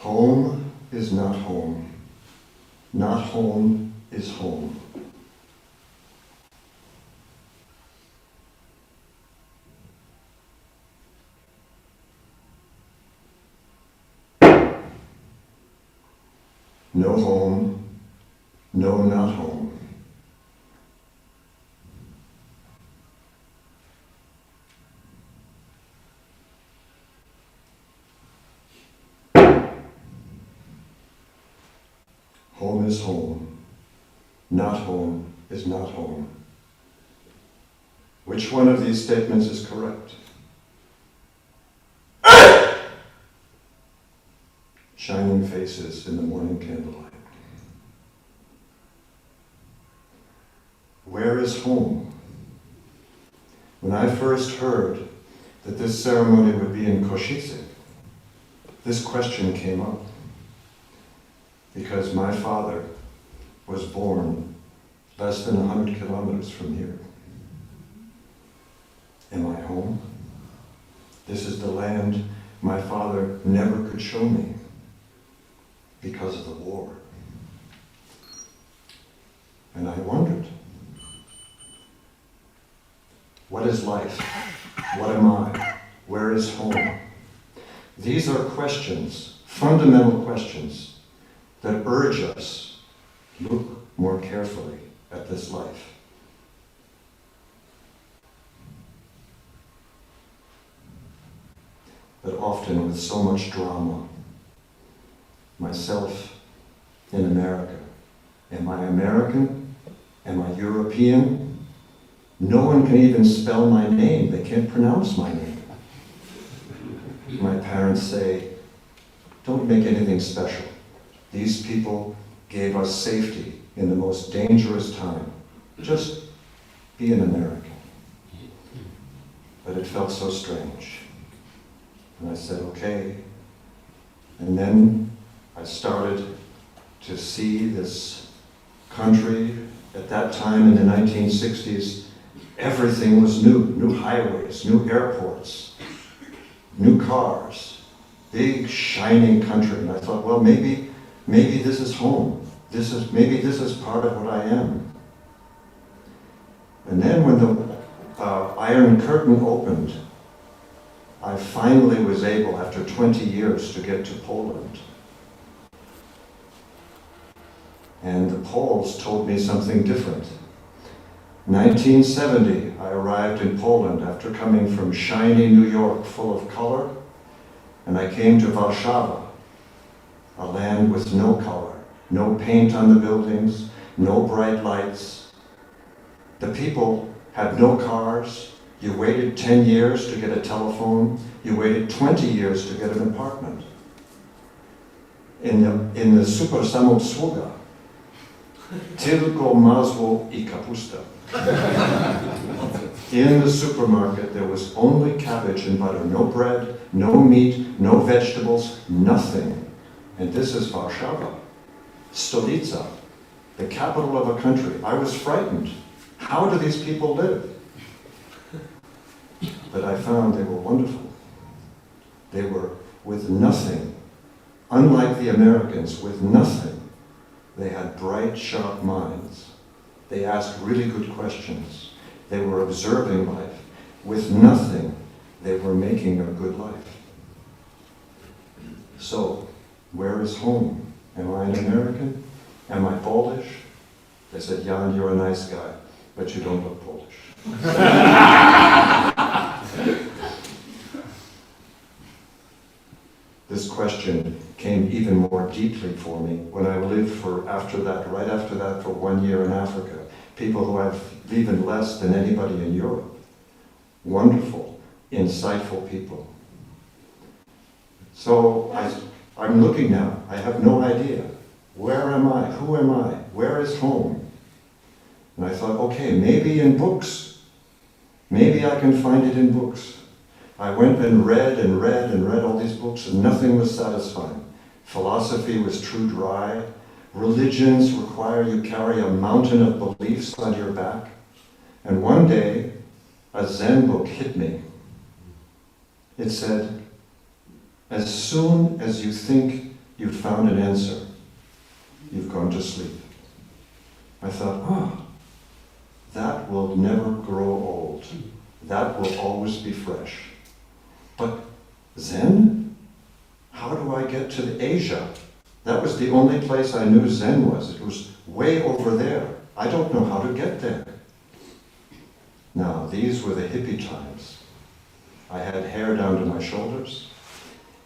Home is not home. Not home is home. No home, no not home. Home is home, not home is not home. Which one of these statements is correct? Shining faces in the morning candlelight. Where is home? When I first heard that this ceremony would be in Košice, this question came up. Because my father was born less than 100 kilometers from here. Am I home? This is the land my father never could show me because of the war. And I wondered, what is life? What am I? Where is home? These are questions, fundamental questions, that urge us to look more carefully at this life. But often with so much drama. Myself in America. Am I American? Am I European? No one can even spell my name. They can't pronounce my name. My parents say, don't make anything special. These people gave us safety in the most dangerous time. Just be an American. But it felt so strange. And I said, okay. And then I started to see this country. At that time in the 1960s, everything was new. New highways, new airports, new cars, big shining country. And I thought, well, maybe this is home. Maybe this is part of what I am. And then when the Iron Curtain opened, I finally was able, after 20 years, to get to Poland. And the Poles told me something different. 1970, I arrived in Poland after coming from shiny New York full of color, and I came to Warszawa, a land with no color, no paint on the buildings, no bright lights. The people had no cars. You waited 10 years to get a telephone. You waited 20 years to get an apartment. In the super samobsługa, tylko masło I kapusta. In the supermarket, there was only cabbage and butter, no bread, no meat, no vegetables, nothing. And this is Warszawa, Stolica, the capital of a country. I was frightened. How do these people live? But I found they were wonderful. They were with nothing. Unlike the Americans, with nothing. They had bright, sharp minds. They asked really good questions. They were observing life. With nothing, they were making a good life. So, where is home? Am I an American? Am I Polish? They said, Jan, you're a nice guy, but you don't look Polish. This question came even more deeply for me when I lived right after that, for 1 year in Africa. People who have even less than anybody in Europe. Wonderful, insightful people. So I'm looking now. I have no idea. Where am I? Who am I? Where is home? And I thought, okay, maybe in books. Maybe I can find it in books. I went and read all these books, and nothing was satisfying. Philosophy was too dry. Religions require you carry a mountain of beliefs on your back. And one day, a Zen book hit me. It said, as soon as you think you've found an answer. You've gone to sleep. I thought, oh, that will never grow old. That will always be fresh. But Zen? How do I get to Asia? That was the only place I knew Zen was. It was way over there. I don't know how to get there. Now, these were the hippie times. I had hair down to my shoulders.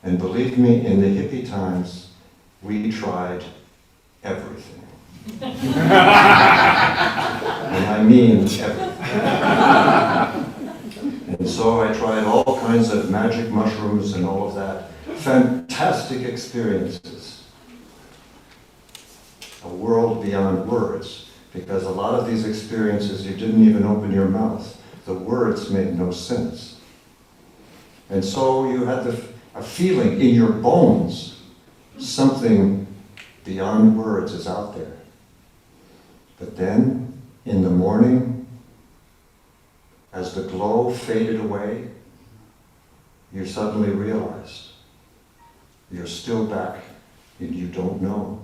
And believe me, in the hippie times, we tried everything. And I mean everything. And so I tried all kinds of magic mushrooms and all of that. Fantastic experiences. A world beyond words, because a lot of these experiences you didn't even open your mouth. The words made no sense. And so you had a feeling in your bones, something beyond words is out there. But then, in the morning, as the glow faded away, you suddenly realized you're still back and you don't know.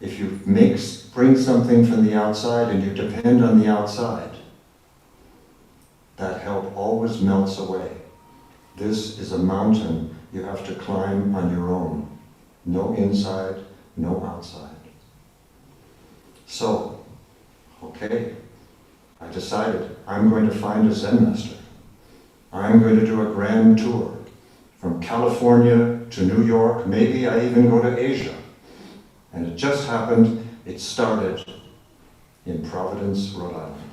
If you bring something from the outside and you depend on the outside, that help always melts away. This is a mountain you have to climb on your own. No inside, no outside. So, okay, I decided I'm going to find a Zen master. I'm going to do a grand tour from California to New York. Maybe I even go to Asia. And it just happened, it started in Providence, Rhode Island.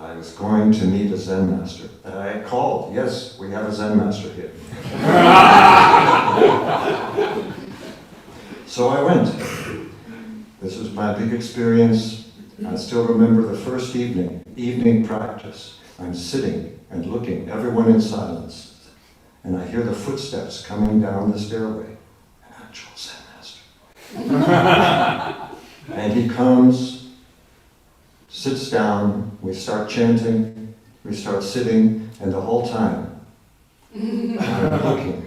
I was going to meet a Zen master. And I called, yes, we have a Zen master here. So I went. This was my big experience. I still remember the first evening practice. I'm sitting and looking, everyone in silence. And I hear the footsteps coming down the stairway. An actual Zen master. And he comes, sits down, we start chanting, we start sitting, and the whole time, I'm looking,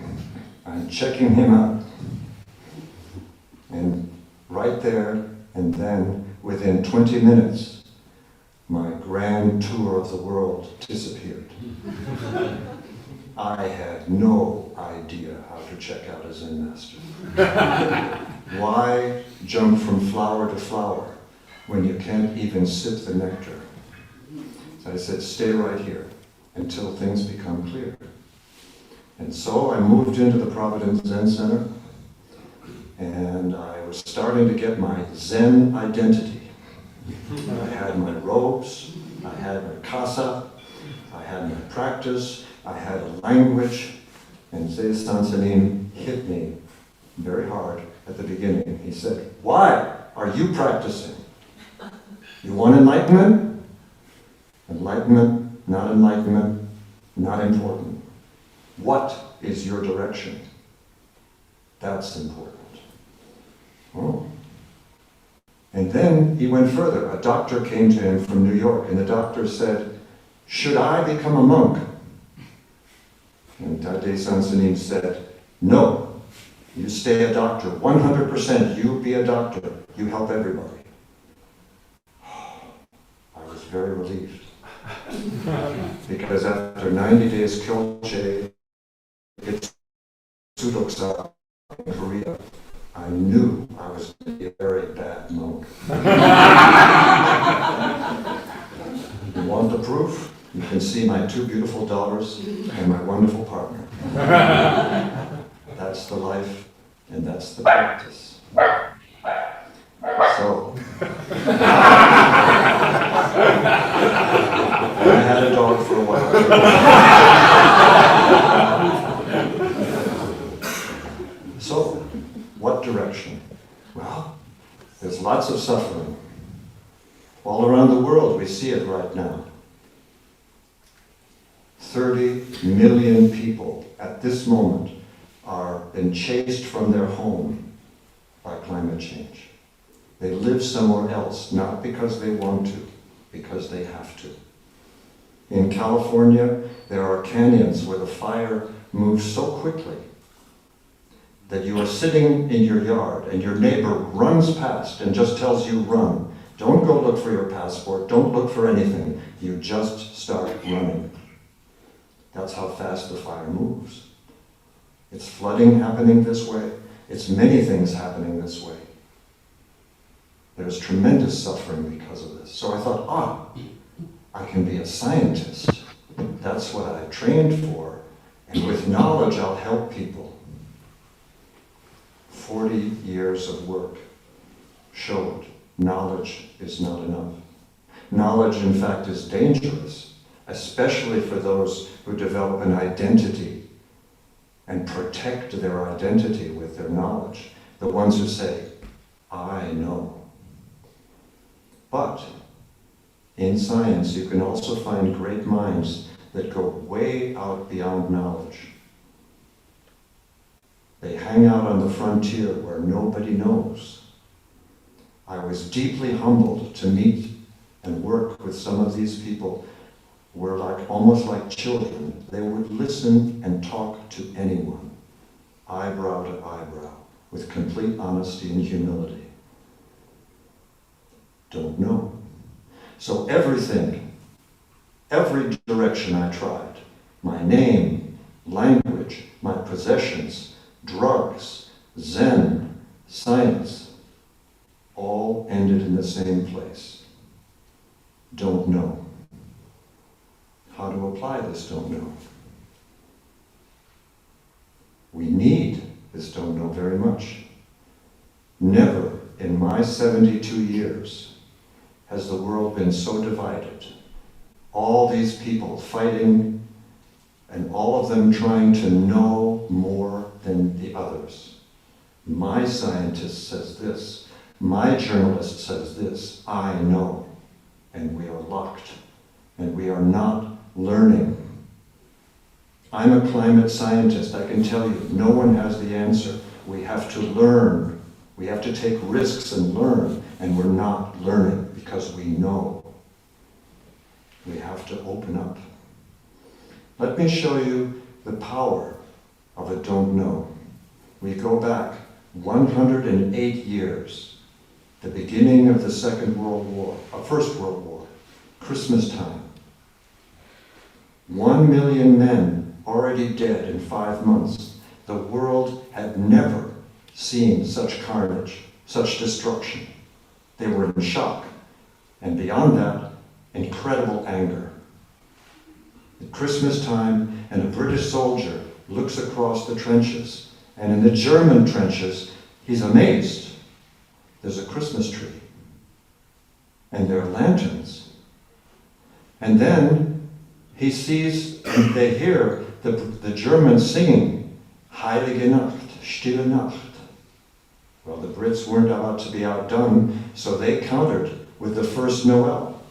I'm checking him out. And right there, and then within 20 minutes, my grand tour of the world disappeared. I had no idea how to check out a Zen master. Why jump from flower to flower when you can't even sip the nectar? So I said, stay right here until things become clear. And so I moved into the Providence Zen Center, and I was starting to get my Zen identity. I had my robes, I had my casa, I had my practice, I had a language, and Zen Sansanin hit me very hard at the beginning. He said, why are you practicing? You want enlightenment? Enlightenment, not important. What is your direction? That's important. Oh. And then he went further. A doctor came to him from New York, and the doctor said, should I become a monk? And Tate Sansanin said, no. You stay a doctor, 100%. You be a doctor. You help everybody. I was very relieved. Because after 90 days Kyolche, it's Sudoksa in Korea, I knew I was going to be a very bad monk. You want the proof? You can see my 2 beautiful daughters and my wonderful partner. That's the life, and that's the practice. So, I had a dog for a while. So, what direction? Well, there's lots of suffering. All around the world, we see it right now. 30 million people at this moment are being chased from their home by climate change. They live somewhere else, not because they want to, because they have to. In California, there are canyons where the fire moves so quickly that you are sitting in your yard and your neighbor runs past and just tells you run. Don't go look for your passport, don't look for anything. You just start running. That's how fast the fire moves. It's flooding happening this way. It's many things happening this way. There's tremendous suffering because of this. So I thought, I can be a scientist. That's what I trained for. And with knowledge, I'll help people. 40 years of work showed knowledge is not enough. Knowledge, in fact, is dangerous, especially for those who develop an identity and protect their identity with their knowledge. The ones who say, I know. But in science, you can also find great minds that go way out beyond knowledge. They hang out on the frontier where nobody knows. I was deeply humbled to meet and work with some of these people who were almost like children. They would listen and talk to anyone, eyebrow to eyebrow, with complete honesty and humility. Don't know. So everything, every direction I tried, my name, language, my possessions, drugs, Zen, science, all ended in the same place. Don't know. How to apply this don't know? We need this don't know very much. Never in my 72 years has the world been so divided. All these people fighting and all of them trying to know more than the others. My scientist says this. My journalist says this. I know. And we are locked. And we are not learning. I'm a climate scientist. I can tell you, no one has the answer. We have to learn. We have to take risks and learn. And we're not learning because we know. We have to open up. Let me show you the power of a don't know. We go back 108 years, the beginning of the First World War, Christmas time. 1 million men already dead in 5 months. The world had never seen such carnage, such destruction. They were in shock. And beyond that, incredible anger. At Christmas time, and a British soldier looks across the trenches, and in the German trenches, he's amazed. There's a Christmas tree, and there are lanterns. And then he sees, and they hear the Germans singing, Heilige Nacht, Stille Nacht. Well, the Brits weren't about to be outdone, so they countered with the first Noel.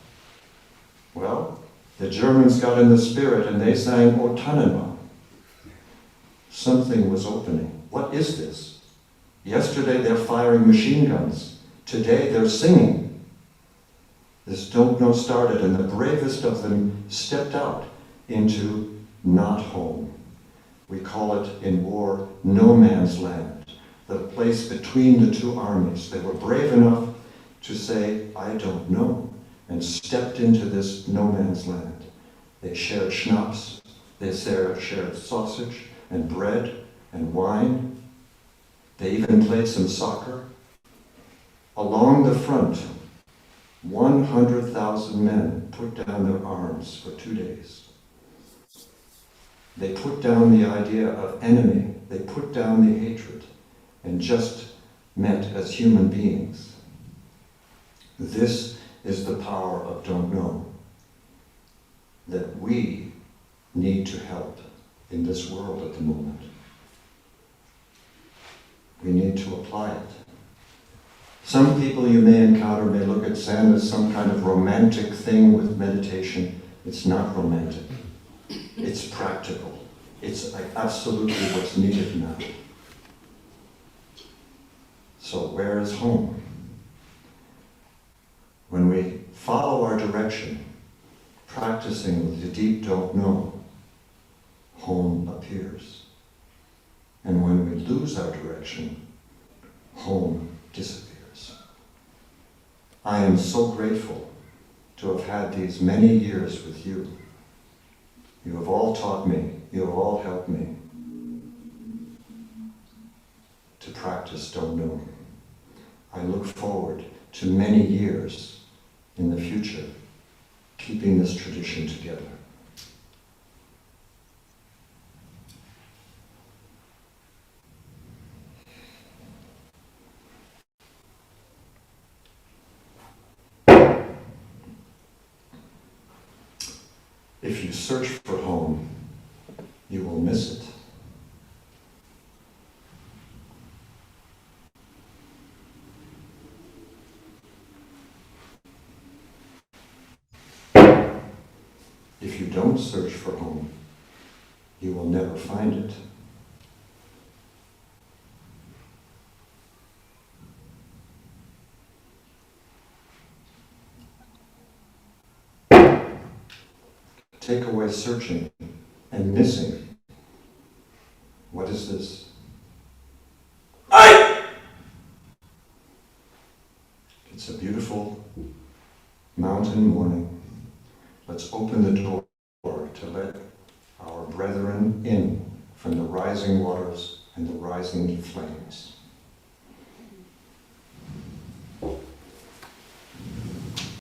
Well, the Germans got in the spirit and they sang O Tannenbaum. Something was opening. What is this? Yesterday they're firing machine guns. Today they're singing. This don't know started, and the bravest of them stepped out into not home. We call it in war no man's land, the place between the two armies. They were brave enough to say, I don't know, and stepped into this no man's land. They shared schnapps, they shared sausage and bread and wine. They even played some soccer. Along the front, 100,000 men put down their arms for 2 days. They put down the idea of enemy. They put down the hatred and just met as human beings. This is the power of don't know, that we need to help in this world at the moment. We need to apply it. Some people you may encounter may look at Zen as some kind of romantic thing with meditation. It's not romantic. It's practical. It's absolutely what's needed now. So where is home? When we follow our direction, practicing with the deep don't know, home appears. And when we lose our direction, home disappears. I am so grateful to have had these many years with you. You have all taught me, you have all helped me to practice Don't Know. I look forward to many years in the future keeping this tradition together. If you search for home, you will miss it. If you don't search for home, you will never find it. Take away searching and missing. What is this? It's a beautiful mountain morning. Let's open the door to let our brethren in from the rising waters and the rising flames.